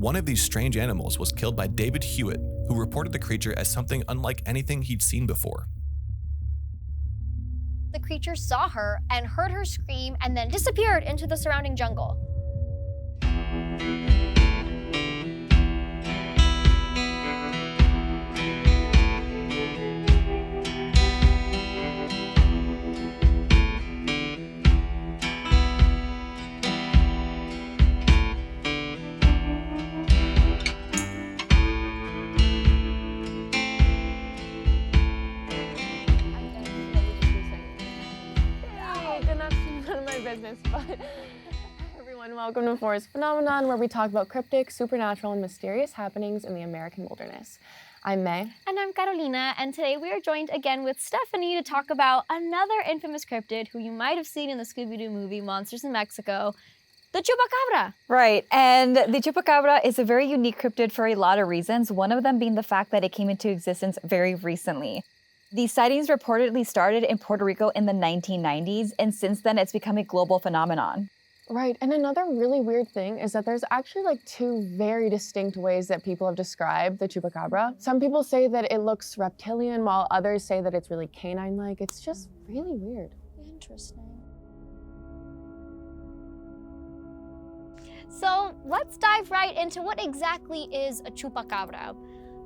One of these strange animals was killed by David Hewitt, who reported the creature as something unlike anything he'd seen before. The creature saw her and heard her scream and then disappeared into the surrounding jungle. But hi everyone, welcome to Forest Phenomenon, where we talk about cryptic, supernatural, and mysterious happenings in the American wilderness. I'm May. And I'm Carolina, and today we are joined again with Steffany to talk about another infamous cryptid who you might have seen in the Scooby-Doo movie Monsters in Mexico, the Chupacabra. Right, and the Chupacabra is a very unique cryptid for a lot of reasons, one of them being the fact that it came into existence very recently. These sightings reportedly started in Puerto Rico in the 1990s, and since then it's become a global phenomenon. Right, and another really weird thing is that there's actually like two very distinct ways that people have described the Chupacabra. Some people say that it looks reptilian, while others say that it's really canine-like. It's just really weird. Interesting. So let's dive right into what exactly is a Chupacabra.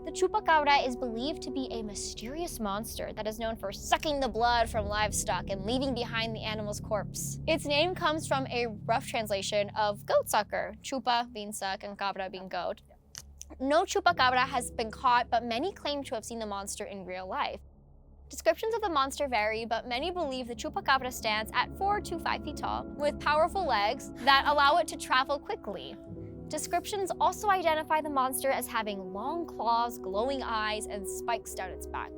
The Chupacabra is believed to be a mysterious monster that is known for sucking the blood from livestock and leaving behind the animal's corpse. Its name comes from a rough translation of goat sucker, chupa being suck and cabra being goat. No Chupacabra has been caught, but many claim to have seen the monster in real life. Descriptions of the monster vary, but many believe the Chupacabra stands at 4 to 5 feet tall, with powerful legs that allow it to travel quickly. Descriptions also identify the monster as having long claws, glowing eyes, and spikes down its back.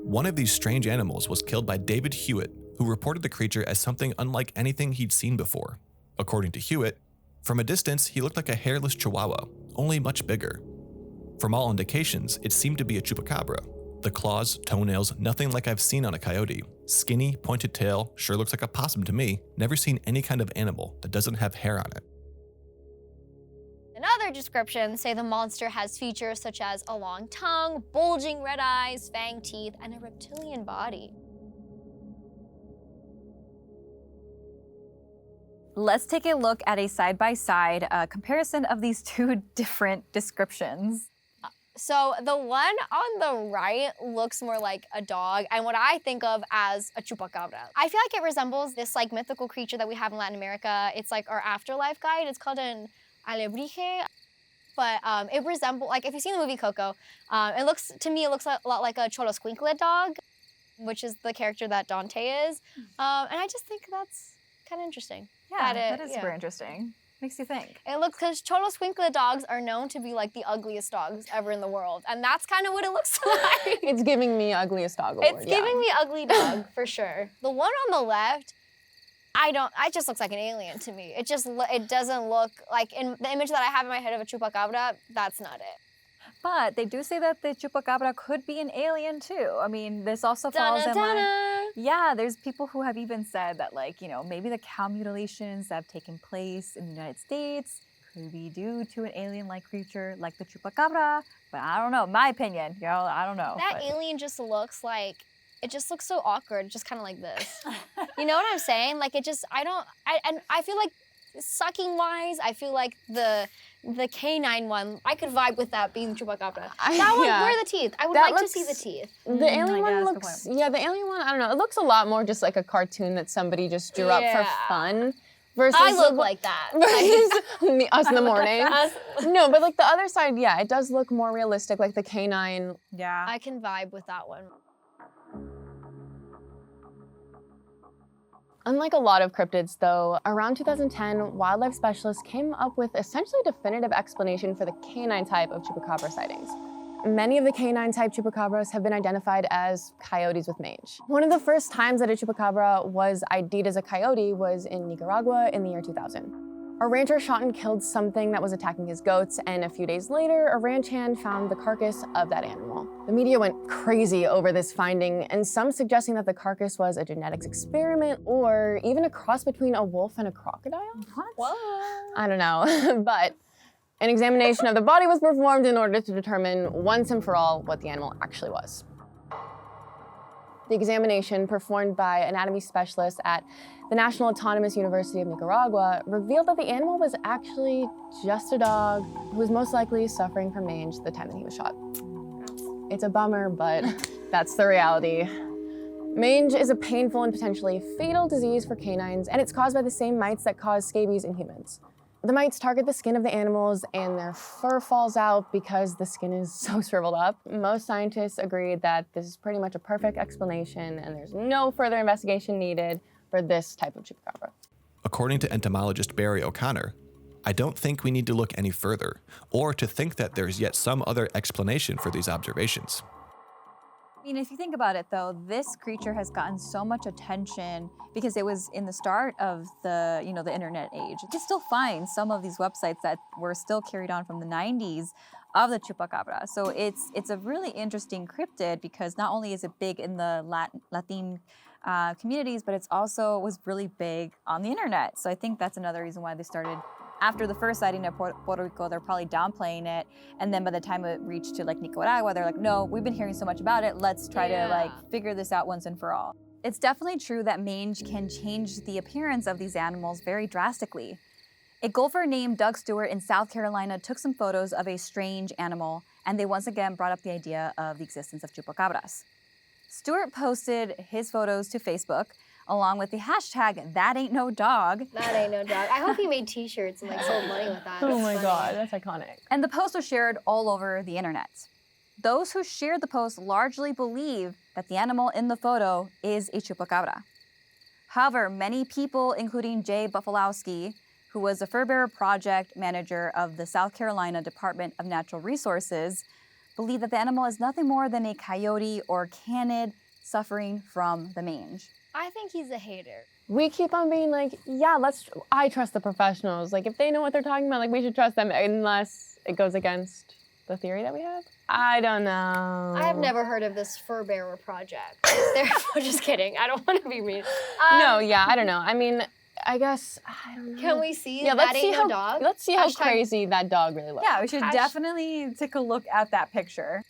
One of these strange animals was killed by David Hewitt, who reported the creature as something unlike anything he'd seen before. According to Hewitt, from a distance, he looked like a hairless chihuahua, only much bigger. From all indications, it seemed to be a chupacabra. The claws, toenails, nothing like I've seen on a coyote. Skinny, pointed tail, sure looks like a possum to me. Never seen any kind of animal that doesn't have hair on it. And other descriptions say the monster has features such as a long tongue, bulging red eyes, fanged teeth, and a reptilian body. Let's take a look at a side-by-side comparison of these two different descriptions. So the one on the right looks more like a dog and what I think of as a chupacabra. I feel like it resembles this like mythical creature that we have in Latin America. It's like our afterlife guide. It's called an alebrije, but it resembles, like if you've seen the movie Coco, it looks a lot like a Xoloscuincle dog, which is the character that Dante is. And I just think that's kind of interesting. Yeah, that is super interesting. Makes you think. It looks, because Xoloscuincle dogs are known to be like the ugliest dogs ever in the world, and that's kind of what it looks like. It's giving me ugliest dog award. It's giving me ugly dog, for sure. The one on the left, it just looks like an alien to me. It doesn't look like, in the image that I have in my head of a chupacabra, that's not it. But they do say that the Chupacabra could be an alien too. I mean, this also falls in line. Yeah, there's people who have even said that, like, you know, maybe the cow mutilations that have taken place in the United States could be due to an alien-like creature like the Chupacabra. But I don't know, my opinion, you know, I don't know. That alien just looks like, it just looks so awkward, just kind of like this. You know what I'm saying? Like and I feel like sucking-wise, I feel like the canine one, I could vibe with that being Chupacabra. That one, where are the teeth? I would like to see the teeth. The alien one looks, the alien one, I don't know, it looks a lot more just like a cartoon that somebody just drew up for fun. Versus I look like that. Versus us in the morning. No, but like the other side, yeah, it does look more realistic, like the canine. Yeah. I can vibe with that one. Unlike a lot of cryptids, though, around 2010, wildlife specialists came up with essentially a definitive explanation for the canine type of chupacabra sightings. Many of the canine-type chupacabras have been identified as coyotes with mange. One of the first times that a chupacabra was ID'd as a coyote was in Nicaragua in the year 2000. A rancher shot and killed something that was attacking his goats, and a few days later, a ranch hand found the carcass of that animal. The media went crazy over this finding, and some suggesting that the carcass was a genetics experiment or even a cross between a wolf and a crocodile. What? I don't know, but An examination of the body was performed in order to determine once and for all what the animal actually was. The examination, performed by anatomy specialists at the National Autonomous University of Nicaragua, revealed that the animal was actually just a dog who was most likely suffering from mange the time that he was shot. It's a bummer, but that's the reality. Mange is a painful and potentially fatal disease for canines, and it's caused by the same mites that cause scabies in humans. The mites target the skin of the animals and their fur falls out because the skin is so shriveled up. Most scientists agreed that this is pretty much a perfect explanation and there's no further investigation needed for this type of chupacabra. According to entomologist Barry O'Connor, I don't think we need to look any further or to think that there's yet some other explanation for these observations. I mean, if you think about it, though, this creature has gotten so much attention because it was in the start of the, the internet age. You can still find some of these websites that were still carried on from the 90s of the chupacabra. So it's a really interesting cryptid because not only is it big in the Latin communities, but it's also was really big on the internet. So I think that's another reason why they started. After the first sighting of Puerto Rico, they're probably downplaying it. And then by the time it reached to Nicaragua, they're like, no, we've been hearing so much about it. Let's try to figure this out once and for all. It's definitely true that mange can change the appearance of these animals very drastically. A golfer named Doug Stewart in South Carolina took some photos of a strange animal, and they once again brought up the idea of the existence of chupacabras. Stewart posted his photos to Facebook, along with the hashtag #ThatAintNoDog. That ain't no dog. I hope he made t-shirts and sold money with that. Oh my That's God, funny. that's iconic. And the post was shared all over the internet. Those who shared the post largely believe that the animal in the photo is a chupacabra. However, many people, including Jay Buffalowski, who was the fur bearer project manager of the South Carolina Department of Natural Resources, believe that the animal is nothing more than a coyote or canid suffering from the mange. I think he's a hater. We keep on being like, yeah, I trust the professionals. Like, if they know what they're talking about, we should trust them unless it goes against the theory that we have. I don't know. I have never heard of this fur bearer project. Therefore, just kidding. I don't want to be mean. No, yeah, I don't know. I mean, I guess, I don't know. Can we see Yeah, that ain't no dog? Let's see how crazy that dog really looks. Yeah, we should definitely take a look at that picture.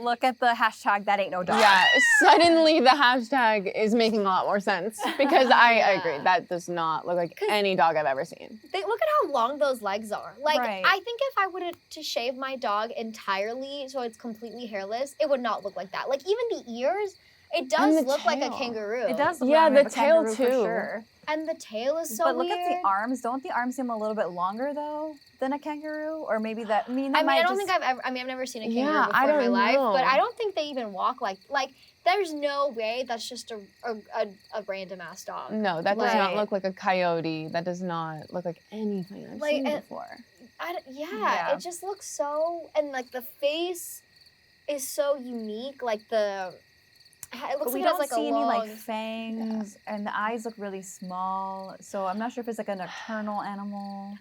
Look at the hashtag #ThatAintNoDog. Yeah, suddenly the hashtag is making a lot more sense because I agree. That does not look like any dog I've ever seen. Look at how long those legs are. Like, Right. I think if I were to shave my dog entirely so it's completely hairless, it would not look like that. Like, even the ears, it does And the look like a tail. kangaroo. It does look Yeah, like the a tail kangaroo too. for sure. And the tail is so But weird. look at the arms. Don't the arms seem a little bit longer though than a kangaroo? Or maybe that. I mean, I don't think I've never seen a kangaroo Yeah, before I in my don't life, know. but I don't think they even walk like there's no way that's just a random ass dog. No, that does not Right. look like a coyote. That does not look like anything I've seen before. Yeah. It just looks so, and the face is so unique. It looks But we like it don't has see a long. any fangs, and the eyes look really small. So I'm not sure if it's a nocturnal animal.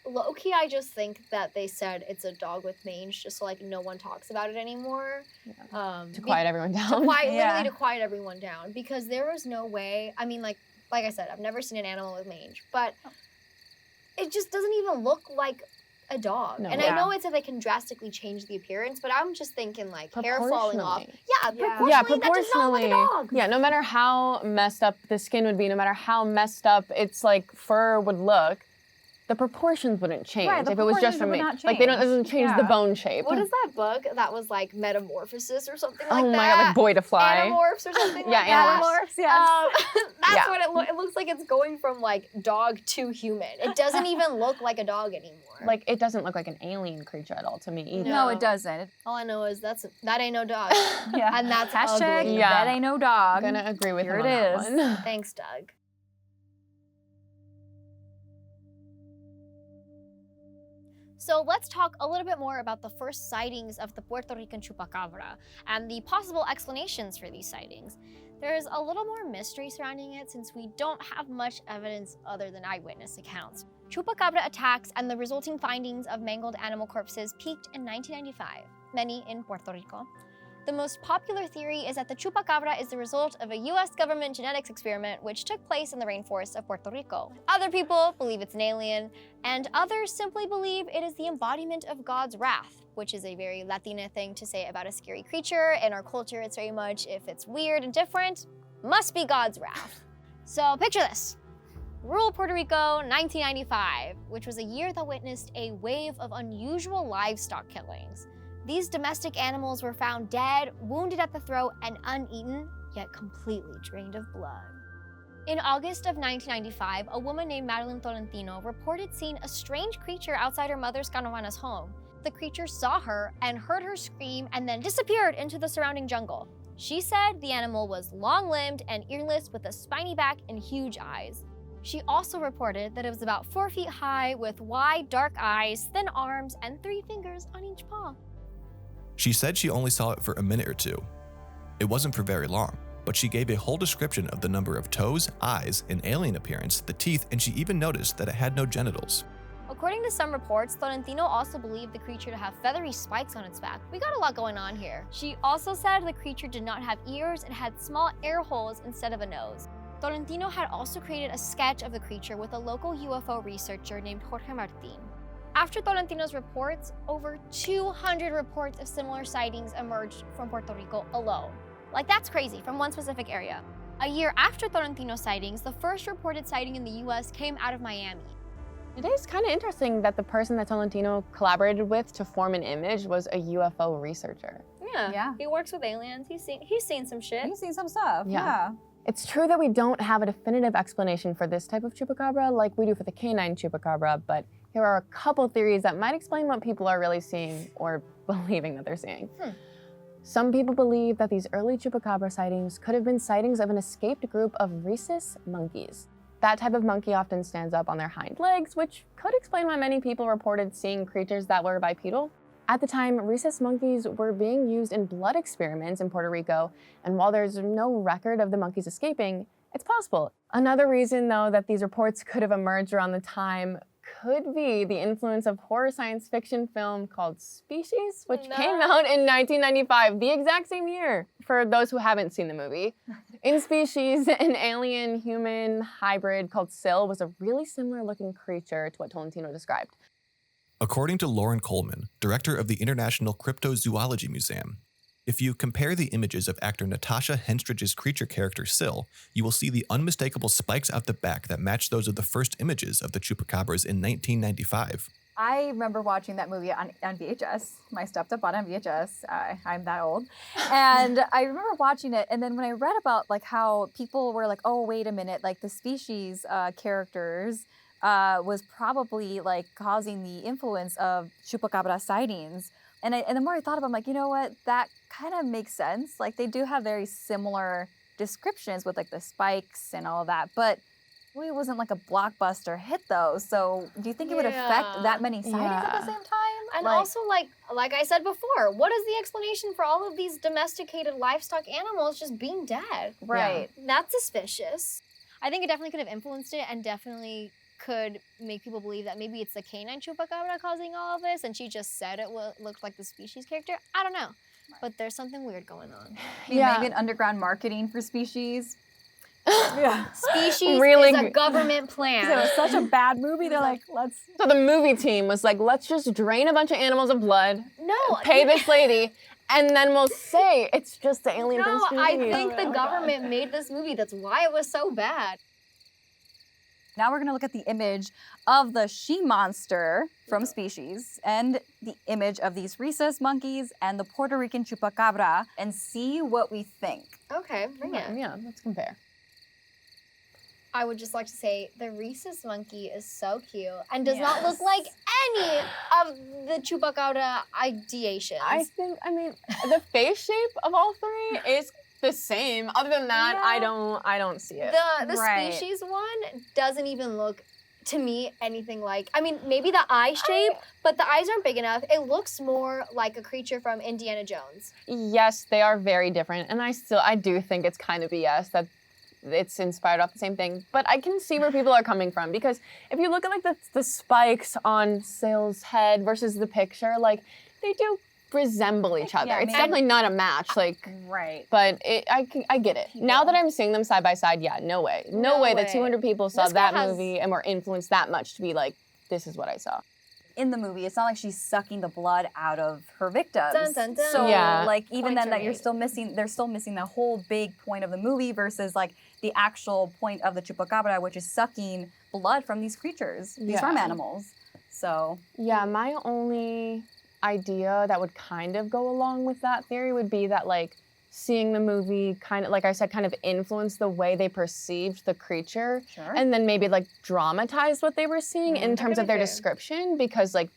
Low-key, I just think that they said it's a dog with mange just so no one talks about it anymore. To quiet everyone down. Literally to quiet everyone down, because there is no way. I mean, like I said, I've never seen an animal with mange, but it just doesn't even look like a dog. No. And I know it said they can drastically change the appearance, but I'm just thinking hair falling off. Proportionally. Yeah, proportionally, that does not look like a dog. Yeah, no matter how messed up the skin would be, no matter how messed up its fur would look, the proportions wouldn't change Right, the if it was just proportions from would me. not It doesn't change the Yeah. bone shape. What is that book that was Metamorphosis or something like Oh that? my God, like Boy to Fly. Animorphs or something Yeah, like that. Animorphs, yes. That's Yeah. what it looks like. It's going from dog to human. It doesn't even look like a dog anymore. It doesn't look like an alien creature at all to me either. No, it doesn't. All I know is that ain't no dog. Yeah. And that's Hashtag ugly. Yeah. #ThatAintNoDog. I'm gonna agree with Here him it on is. that one. Thanks, Doug. So let's talk a little bit more about the first sightings of the Puerto Rican Chupacabra and the possible explanations for these sightings. There's a little more mystery surrounding it since we don't have much evidence other than eyewitness accounts. Chupacabra attacks and the resulting findings of mangled animal corpses peaked in 1995, many in Puerto Rico. The most popular theory is that the Chupacabra is the result of a US government genetics experiment which took place in the rainforest of Puerto Rico. Other people believe it's an alien, and others simply believe it is the embodiment of God's wrath, which is a very Latina thing to say about a scary creature. In our culture, it's very much, if it's weird and different, must be God's wrath. So picture this. Rural Puerto Rico, 1995, which was a year that witnessed a wave of unusual livestock killings. These domestic animals were found dead, wounded at the throat, and uneaten, yet completely drained of blood. In August of 1995, a woman named Madeline Tolentino reported seeing a strange creature outside her mother's Canovana's home. The creature saw her and heard her scream and then disappeared into the surrounding jungle. She said the animal was long-limbed and earless with a spiny back and huge eyes. She also reported that it was about 4 feet high with wide, dark eyes, thin arms, and 3 fingers on each paw. She said she only saw it for a minute or two. It wasn't for very long, but she gave a whole description of the number of toes, eyes, and alien appearance, the teeth, and she even noticed that it had no genitals. According to some reports, Tolentino also believed the creature to have feathery spikes on its back. We got a lot going on here. She also said the creature did not have ears and had small air holes instead of a nose. Tolentino had also created a sketch of the creature with a local UFO researcher named Jorge Martin. After Tolentino's reports, over 200 reports of similar sightings emerged from Puerto Rico alone. Like, that's crazy, from one specific area. A year after Tolentino's sightings, the first reported sighting in the US came out of Miami. It is kind of interesting that the person that Tolentino collaborated with to form an image was a UFO researcher. Yeah. He works with aliens. He's seen some shit. He's seen some stuff, Yeah. yeah. It's true that we don't have a definitive explanation for this type of chupacabra like we do for the canine chupacabra, but here are a couple theories that might explain what people are really seeing or believing that they're seeing. Some people believe that these early chupacabra sightings could have been sightings of an escaped group of rhesus monkeys. That type of monkey often stands up on their hind legs, which could explain why many people reported seeing creatures that were bipedal. At the time, rhesus monkeys were being used in blood experiments in Puerto Rico, and while there's no record of the monkeys escaping, it's possible. Another reason, though, that these reports could have emerged around the time could be the influence of horror science fiction film called Species, which came out in 1995, the exact same year, for those who haven't seen the movie. In Species, an alien-human hybrid called Syl was a really similar-looking creature to what Tolentino described. According to Lauren Coleman, director of the International Cryptozoology Museum, if you compare the images of actor Natasha Henstridge's creature character Syl, you will see the unmistakable spikes out the back that match those of the first images of the chupacabras in 1995. I remember watching that movie on VHS. My stepdad bought it on VHS. I'm that old. And I remember watching it, and then when I read about like how people were like, oh, wait a minute, like the Species characters was probably like causing the influence of chupacabra sightings. And the more I thought about it, I'm like, you know what, that kind of makes sense. Like they do have very similar descriptions with like the spikes and all of that, but it wasn't like a blockbuster hit though. So do you think it would affect that many sightings at the same time? And also, like I said before, what is the explanation for all of these domesticated livestock animals just being dead? Right. That's suspicious. I think it definitely could have influenced it and definitely could make people believe that maybe it's the canine chupacabra causing all of this and she just said it looked like the Species character. I don't know. But there's something weird going on. Maybe an underground marketing for Species. Species really is a government plan. It was such a bad movie. They're like, let's... So the movie team was like, let's just drain a bunch of animals of blood, No, pay this lady, and then we'll say it's just the alien from No, Species. I think the government made this movie. That's why it was so bad. Now we're going to look at the image of the she-monster from Species and the image of these rhesus monkeys and the Puerto Rican chupacabra and see what we think. Okay, bring it. Yeah, let's compare. I would just like to say the rhesus monkey is so cute and does not look like any of the chupacabra ideations. I mean, the face shape of all three is the same. Other than that, I don't see it. The Species one doesn't even look to me anything like, I mean, maybe the eye shape, but the eyes aren't big enough. It looks more like a creature from Indiana Jones. Yes, they are very different, and I do think it's kind of BS that it's inspired off the same thing, but I can see where people are coming from, because if you look at like the spikes on Syl's head versus the picture, like they do resemble each other. Yeah, it's maybe- definitely not a match, like, Right. but I get it. Now that I'm seeing them side by side, yeah, no way. No way that 200 people saw This girl that has- movie and were influenced that much to be like, this is what I saw. In the movie, it's not like she's sucking the blood out of her victims. Dun, dun, dun. So Yeah. like even Points then are that you're made. still missing, they're still missing the whole big point of the movie versus like the actual point of the Chupacabra, which is sucking blood from these creatures, these farm Yeah. animals. So Yeah, my only idea that would kind of go along with that theory would be that like seeing the movie kind of, like I said, kind of influenced the way they perceived the creature. sure. And then maybe like dramatized what they were seeing in that terms could of be their fair. description, because like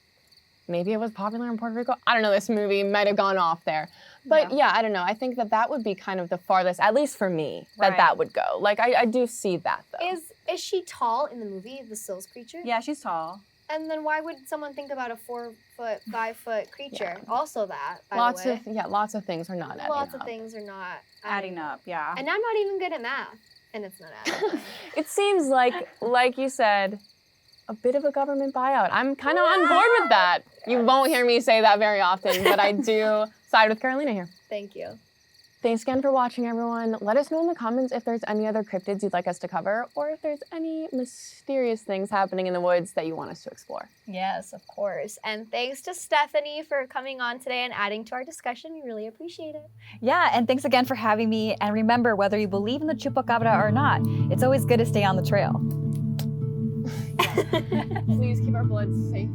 maybe it was popular in Puerto Rico. I don't know, this movie might have gone off there. But yeah, I don't know. I think that that would be kind of the farthest, at least for me, that Right. that would go. Like I do see that though. Is she tall in the movie, the Sills creature? Yeah, she's tall. And then why would someone think about a 4 foot, 5 foot creature? Also that, by lots the way. lots of things are not adding Lots up. of things are not Adding up, yeah. And I'm not even good at math. And it's not adding up. It seems like you said, a bit of a government buyout. I'm kind of on board with that. You won't hear me say that very often, but I do side with Carolina here. Thank you. Thanks again for watching, everyone. Let us know in the comments if there's any other cryptids you'd like us to cover, or if there's any mysterious things happening in the woods that you want us to explore. Yes, of course. And thanks to Steffany for coming on today and adding to our discussion. We really appreciate it. Yeah, and thanks again for having me. And remember, whether you believe in the Chupacabra or not, it's always good to stay on the trail. Please keep our blood safe.